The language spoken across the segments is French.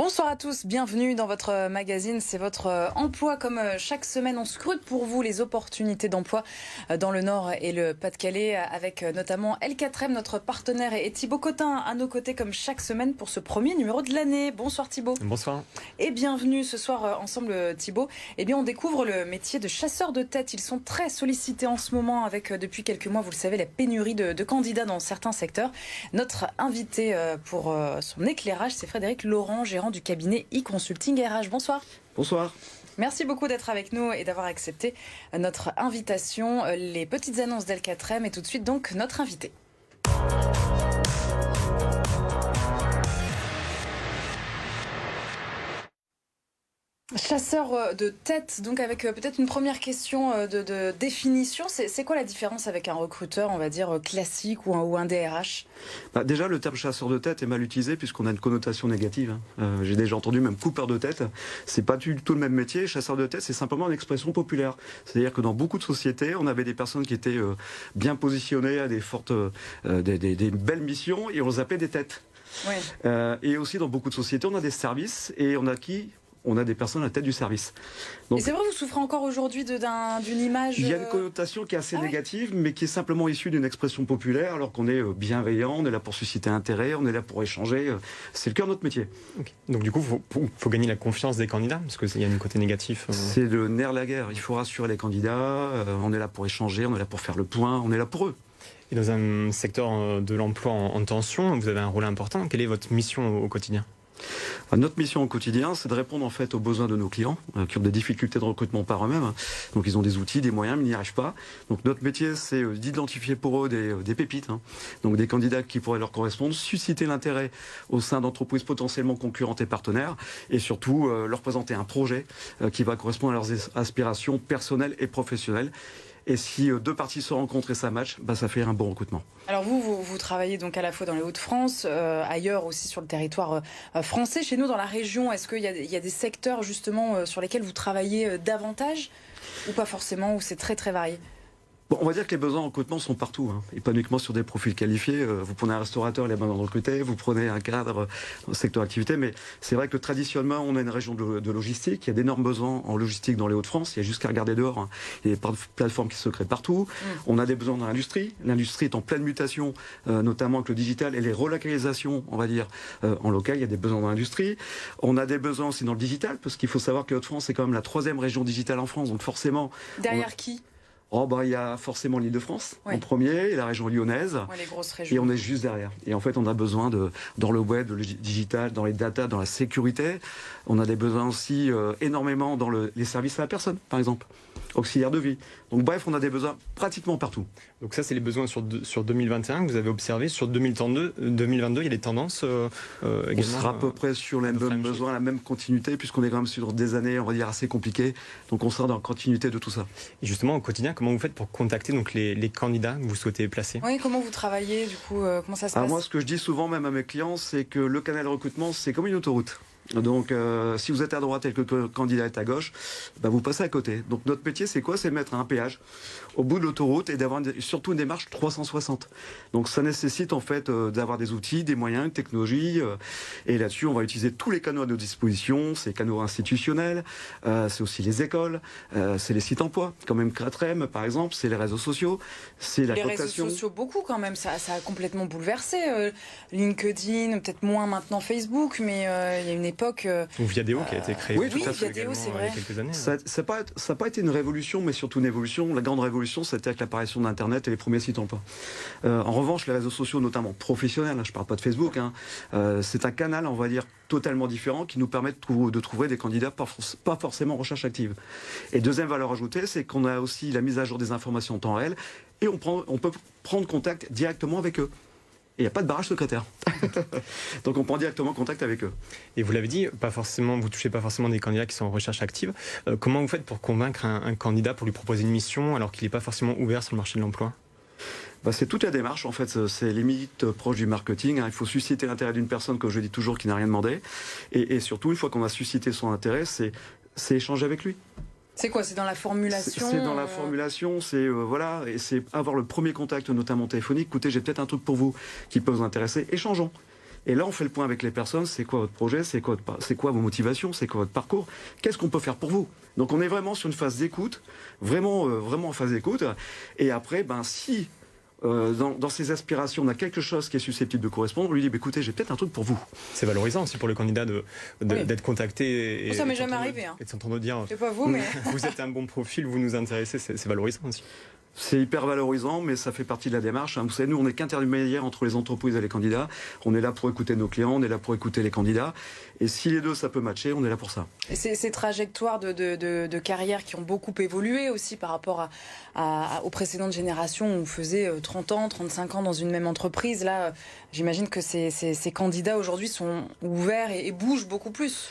Bonsoir à tous, bienvenue dans votre magazine, c'est votre emploi. Comme chaque semaine, on scrute pour vous les opportunités d'emploi dans le Nord et le Pas-de-Calais, avec notamment L4M, notre partenaire, et Thibaut Cotin à nos côtés comme chaque semaine pour ce premier numéro de l'année. Bonsoir Thibaut. Bonsoir. Et bienvenue ce soir ensemble Thibaut. Eh bien on découvre le métier de chasseur de tête. Ils sont très sollicités en ce moment avec depuis quelques mois, vous le savez, la pénurie de candidats dans certains secteurs. Notre invité pour son éclairage, c'est Frédéric Laurent, gérant du cabinet e-consulting RH. Bonsoir. Bonsoir. Merci beaucoup d'être avec nous et d'avoir accepté notre invitation. Les petites annonces d'L4M et tout de suite donc notre invité. Chasseur de tête, donc avec peut-être une première question de définition. C'est quoi la différence avec un recruteur, on va dire, classique ou un DRH ? Déjà, le terme chasseur de tête est mal utilisé puisqu'on a une connotation négative. J'ai déjà entendu même coupeur de tête. C'est pas du tout le même métier. Chasseur de tête, c'est simplement une expression populaire. C'est-à-dire que dans beaucoup de sociétés, on avait des personnes qui étaient bien positionnées à des fortes, des belles missions et on les appelait des têtes. Oui. Et aussi dans beaucoup de sociétés, on a des services et on a des personnes à la tête du service. Donc, et c'est vrai, vous souffrez encore aujourd'hui d'une image... Il y a une connotation qui est assez négative, mais qui est simplement issue d'une expression populaire, alors qu'on est bienveillant, on est là pour susciter intérêt, on est là pour échanger. C'est le cœur de notre métier. Okay. Donc du coup, faut gagner la confiance des candidats, parce qu'il y a un côté négatif. C'est le nerf de la guerre. Il faut rassurer les candidats, on est là pour échanger, on est là pour faire le point, on est là pour eux. Et dans un secteur de l'emploi en tension, vous avez un rôle important. Quelle est votre mission au quotidien ? Notre mission au quotidien, c'est de répondre en fait aux besoins de nos clients qui ont des difficultés de recrutement par eux-mêmes. Donc ils ont des outils, des moyens, mais ils n'y arrivent pas. Donc notre métier, c'est d'identifier pour eux des pépites, donc des candidats qui pourraient leur correspondre, susciter l'intérêt au sein d'entreprises potentiellement concurrentes et partenaires, et surtout leur présenter un projet qui va correspondre à leurs aspirations personnelles et professionnelles. Et si deux parties se rencontrent et ça match, ça fait un bon recrutement. Alors vous travaillez donc à la fois dans les Hauts-de-France, ailleurs aussi sur le territoire français. Chez nous, dans la région, est-ce qu'il y a des secteurs justement sur lesquels vous travaillez davantage ou pas forcément, ou c'est très très varié ? Bon, on va dire que les besoins en recrutement sont partout, et pas uniquement sur des profils qualifiés. Vous prenez un restaurateur, il a besoin de recruter, vous prenez un cadre dans le secteur activité, mais c'est vrai que traditionnellement, on a une région de logistique, il y a d'énormes besoins en logistique dans les Hauts-de-France, il y a juste qu'à regarder dehors, il y a des plateformes qui se créent partout. On a des besoins dans l'industrie est en pleine mutation, notamment avec le digital et les relocalisations, on va dire, en local, il y a des besoins dans l'industrie. On a des besoins aussi dans le digital, parce qu'il faut savoir que les Hauts-de-France, c'est quand même la 3e région digitale en France, donc forcément... Derrière qui ? Il y a forcément l'Île-de-France en premier, et la région lyonnaise, les grosses régions. Et on est juste derrière. Et en fait, on a besoin dans le web, dans le digital, dans les data, dans la sécurité. On a des besoins aussi énormément dans les services à la personne, par exemple, auxiliaires de vie. Donc bref, on a des besoins pratiquement partout. Donc ça, c'est les besoins sur 2021 que vous avez observés. Sur 2022, il y a des tendances également. On sera à peu près sur les mêmes besoins, la même continuité, puisqu'on est quand même sur des années, on va dire, assez compliquées. Donc on sera dans la continuité de tout ça. Et justement, au quotidien, comment vous faites pour contacter donc les candidats que vous souhaitez placer ? Oui, comment vous travaillez du coup, comment ça se passe ? Moi, ce que je dis souvent même à mes clients, c'est que le canal de recrutement, c'est comme une autoroute. Donc, si vous êtes à droite et que le candidat est à gauche, vous passez à côté. Donc, notre métier, c'est quoi ? C'est de mettre un péage au bout de l'autoroute et d'avoir surtout une démarche 360. Donc, ça nécessite en fait d'avoir des outils, des moyens, une technologie. Et là-dessus, on va utiliser tous les canaux à nos dispositions. C'est les canaux institutionnels, c'est aussi les écoles, c'est les sites emploi, comme M4M par exemple, c'est les réseaux sociaux, c'est la cooptation. Les réseaux sociaux, beaucoup quand même. Ça a complètement bouleversé. LinkedIn, peut-être moins maintenant Facebook, mais il y a une époque. Ou Viadeo qui a été créé. Oui, Viadeo, c'est vrai. Il y a quelques années. Ça n'a pas été une révolution, mais surtout une évolution. La grande révolution, c'était avec l'apparition d'Internet et les premiers sites emploi. En revanche, les réseaux sociaux, notamment professionnels, je ne parle pas de Facebook, c'est un canal, on va dire, totalement différent qui nous permet de trouver des candidats pas forcément en recherche active. Et deuxième valeur ajoutée, c'est qu'on a aussi la mise à jour des informations en temps réel et on peut prendre contact directement avec eux. Et il n'y a pas de barrage secrétaire. Donc on prend directement contact avec eux. Et vous l'avez dit, vous ne touchez pas forcément des candidats qui sont en recherche active. Comment vous faites pour convaincre un candidat pour lui proposer une mission alors qu'il n'est pas forcément ouvert sur le marché de l'emploi ? C'est toute la démarche, en fait, c'est limite proche du marketing. Il faut susciter l'intérêt d'une personne, comme je dis toujours, qui n'a rien demandé. Et surtout, une fois qu'on a suscité son intérêt, c'est échanger avec lui. C'est quoi? C'est dans la formulation? C'est dans la formulation, c'est voilà, et c'est avoir le premier contact, notamment téléphonique. Écoutez, j'ai peut-être un truc pour vous qui peut vous intéresser. Échangeons. Et là, on fait le point avec les personnes. C'est quoi votre projet? C'est quoi vos motivations? C'est quoi votre parcours? Qu'est-ce qu'on peut faire pour vous? Donc, on est vraiment sur une phase d'écoute, vraiment en phase d'écoute. Et après, si dans ses aspirations, on a quelque chose qui est susceptible de correspondre, on lui dit écoutez, j'ai peut-être un truc pour vous. C'est valorisant aussi pour le candidat d'être contacté et ça m'est jamais arrivé. Et de s'entendre dire c'est pas vous, mais vous êtes un bon profil, vous nous intéressez, c'est valorisant aussi. C'est hyper valorisant, mais ça fait partie de la démarche. Vous savez, nous, on n'est qu'intermédiaire entre les entreprises et les candidats. On est là pour écouter nos clients, on est là pour écouter les candidats. Et si les deux, ça peut matcher, on est là pour ça. Et ces trajectoires de carrière qui ont beaucoup évolué aussi par rapport aux précédentes générations où on faisait 30 ans, 35 ans dans une même entreprise. Là, j'imagine que ces candidats aujourd'hui sont ouverts et bougent beaucoup plus.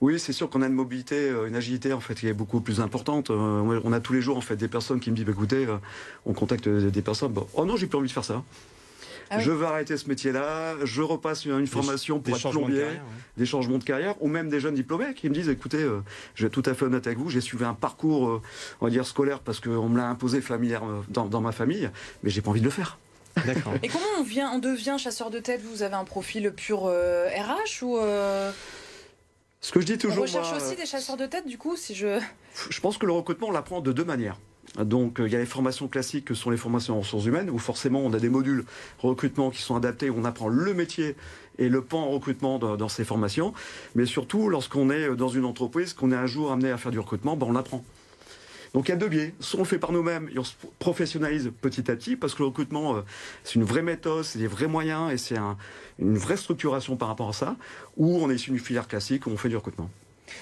Oui, c'est sûr qu'on a une mobilité, une agilité en fait qui est beaucoup plus importante. On a tous les jours en fait des personnes qui me disent écoutez, on contacte des personnes. Oh non, j'ai plus envie de faire ça. Ah oui. Je veux arrêter ce métier-là. Je repasse une formation pour être plombier, des changements de carrière, ou même des jeunes diplômés qui me disent écoutez, je vais être tout à fait honnête avec vous, j'ai suivi un parcours, on va dire scolaire parce qu'on me l'a imposé familière dans ma famille, mais j'ai pas envie de le faire. D'accord. Et comment on devient chasseur de tête? Vous avez un profil pur RH ou Ce que je dis toujours. On recherche aussi des chasseurs de tête, du coup, Je pense que le recrutement, on l'apprend de deux manières. Donc, il y a les formations classiques que sont les formations en ressources humaines, où forcément, on a des modules recrutement qui sont adaptés, où on apprend le métier et le pan recrutement dans ces formations. Mais surtout, lorsqu'on est dans une entreprise, qu'on est un jour amené à faire du recrutement, on l'apprend. Donc il y a deux biais. Soit on le fait par nous-mêmes et on se professionnalise petit à petit, parce que le recrutement, c'est une vraie méthode, c'est des vrais moyens et c'est une vraie structuration par rapport à ça, ou on est issu d'une filière classique où on fait du recrutement.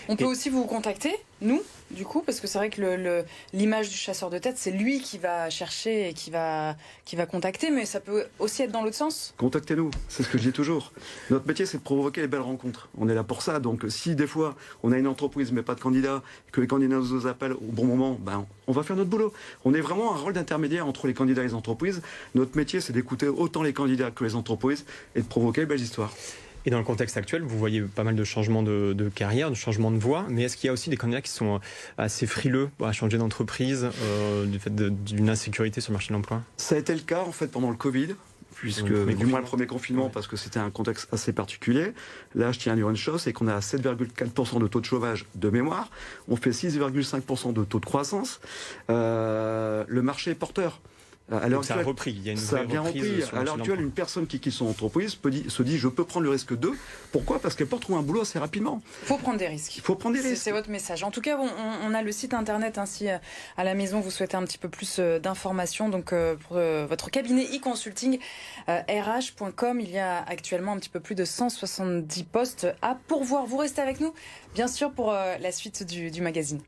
On peut aussi vous contacter, nous, du coup, parce que c'est vrai que l'image du chasseur de tête, c'est lui qui va chercher et qui va contacter, mais ça peut aussi être dans l'autre sens. Contactez-nous, c'est ce que je dis toujours. Notre métier, c'est de provoquer les belles rencontres. On est là pour ça, donc si des fois, on a une entreprise mais pas de candidats, que les candidats nous appellent au bon moment, on va faire notre boulot. On est vraiment un rôle d'intermédiaire entre les candidats et les entreprises. Notre métier, c'est d'écouter autant les candidats que les entreprises et de provoquer les belles histoires. Et dans le contexte actuel, vous voyez pas mal de changements de carrière, de changements de voie, mais est-ce qu'il y a aussi des candidats qui sont assez frileux à changer d'entreprise du fait d'une insécurité sur le marché de l'emploi? Ça a été le cas en fait pendant le Covid, puisque du moins le premier confinement, parce que c'était un contexte assez particulier. Là, je tiens à dire une chose, c'est qu'on a 7,4% de taux de chômage de mémoire, on fait 6,5% de taux de croissance. Le marché est porteur. Donc ça a repris, il y a une vraie reprise. À l'heure actuelle, une personne qui quitte son entreprise se dit je peux prendre le risque d'eux. Pourquoi? Parce qu'elle peut retrouver un boulot assez rapidement. Il faut prendre des risques. Il faut prendre des risques. C'est votre message. En tout cas, on a le site internet ainsi à la maison. Vous souhaitez un petit peu plus d'informations. Donc pour votre cabinet e-consulting rh.com, il y a actuellement un petit peu plus de 170 postes à pourvoir. Vous restez avec nous, bien sûr, pour la suite du magazine.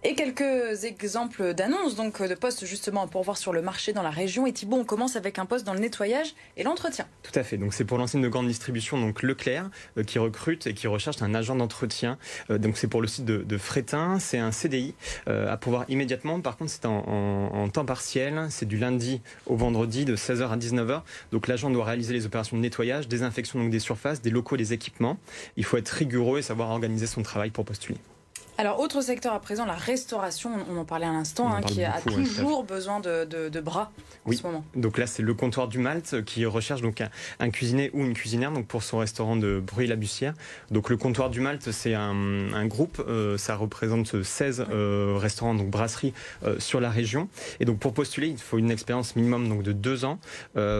Et quelques exemples d'annonces, donc de postes justement à pourvoir sur le marché dans la région. Et Thibault, on commence avec un poste dans le nettoyage et l'entretien. Tout à fait. Donc c'est pour l'enseigne de grande distribution, donc Leclerc, qui recrute et qui recherche un agent d'entretien. Donc c'est pour le site de Frétin. C'est un CDI à pourvoir immédiatement. Par contre, c'est en temps partiel. C'est du lundi au vendredi de 16h à 19h. Donc l'agent doit réaliser les opérations de nettoyage, désinfection donc des surfaces, des locaux, des équipements. Il faut être rigoureux et savoir organiser son travail pour postuler. Alors, autre secteur à présent, la restauration, on en parlait à l'instant, qui a toujours besoin de bras en ce moment. Donc là, c'est le comptoir du Malte qui recherche donc un cuisinier ou une cuisinière donc pour son restaurant de Bruy-la-Bussière. Donc le comptoir du Malte, c'est un groupe, ça représente 16 restaurants, donc brasseries sur la région. Et donc pour postuler, il faut une expérience minimum donc de 2 ans.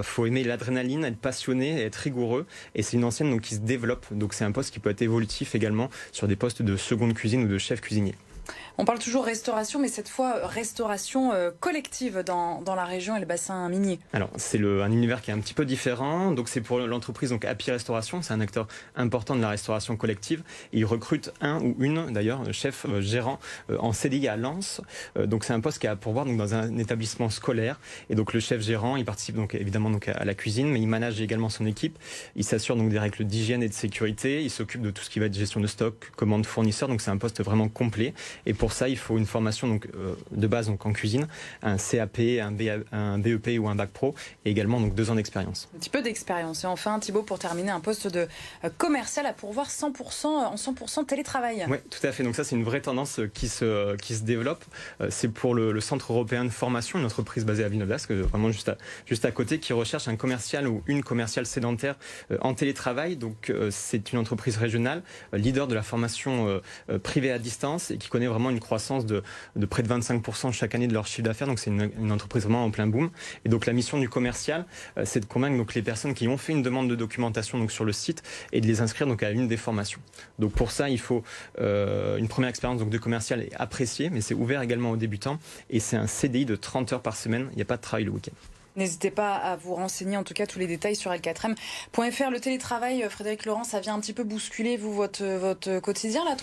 Faut aimer l'adrénaline, être passionné, être rigoureux. Et c'est une ancienne donc qui se développe. Donc c'est un poste qui peut être évolutif également sur des postes de seconde cuisine ou de chef cuisinier. On parle toujours restauration, mais cette fois restauration collective dans la région et le bassin minier. Alors c'est un univers qui est un petit peu différent. Donc c'est pour l'entreprise donc Happy Restauration, c'est un acteur important de la restauration collective. Et il recrute un ou une d'ailleurs chef gérant en CDI à Lens. Donc c'est un poste qui a à pourvoir donc dans un établissement scolaire. Et donc le chef gérant, il participe donc évidemment donc à la cuisine, mais il manage également son équipe. Il s'assure donc des règles d'hygiène et de sécurité. Il s'occupe de tout ce qui va être gestion de stock, commande fournisseurs. Donc c'est un poste vraiment complet. Et pour pour ça, il faut une formation donc, de base donc, en cuisine, un CAP, un BEP ou un bac pro, et également donc 2 ans d'expérience. Un petit peu d'expérience. Et enfin, Thibaut, pour terminer, un poste de commercial à pourvoir 100% en 100% télétravail. Oui, tout à fait. Donc ça, c'est une vraie tendance qui se développe. C'est pour le Centre européen de formation, une entreprise basée à Villeneuve d'Ascq, vraiment juste à côté, qui recherche un commercial ou une commerciale sédentaire en télétravail. Donc c'est une entreprise régionale, leader de la formation privée à distance et qui connaît vraiment une croissance de près de 25% chaque année de leur chiffre d'affaires. Donc c'est une entreprise vraiment en plein boom. Et donc la mission du commercial, c'est de convaincre donc les personnes qui ont fait une demande de documentation donc sur le site et de les inscrire donc à une des formations. Donc pour ça, il faut une première expérience donc de commercial est appréciée, mais c'est ouvert également aux débutants et c'est un CDI de 30 heures par semaine. Il n'y a pas de travail le week-end. N'hésitez pas à vous renseigner, en tout cas tous les détails sur l4m.fr. Le télétravail, Frédéric Laurent, ça vient un petit peu bousculer votre quotidien, là,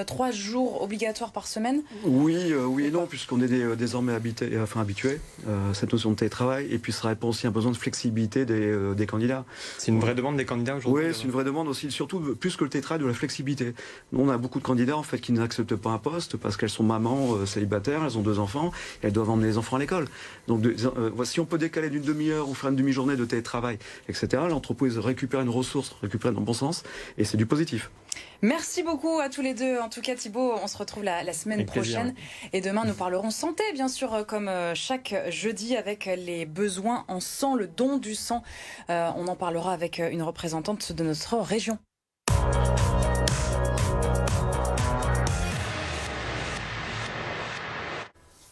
3 jours obligatoires par semaine? Oui et non, puisqu'on est désormais habitués à cette notion de télétravail, et puis ça répond aussi à un besoin de flexibilité des candidats. C'est une vraie demande des candidats aujourd'hui? Oui, c'est une vraie demande aussi, surtout plus que le télétravail, de la flexibilité. Nous, on a beaucoup de candidats en fait qui n'acceptent pas un poste parce qu'elles sont mamans célibataires, elles ont 2 enfants, et elles doivent emmener les enfants à l'école. Donc si on peut décaler d'une demi-heure ou faire une demi-journée de télétravail, etc., l'entreprise récupère une ressource, récupère dans le bon sens, et c'est du positif. Merci beaucoup à tous les deux. En tout cas, Thibaut, on se retrouve la semaine prochaine. Et demain, nous parlerons santé, bien sûr, comme chaque jeudi, avec les besoins en sang, le don du sang. On en parlera avec une représentante de notre région.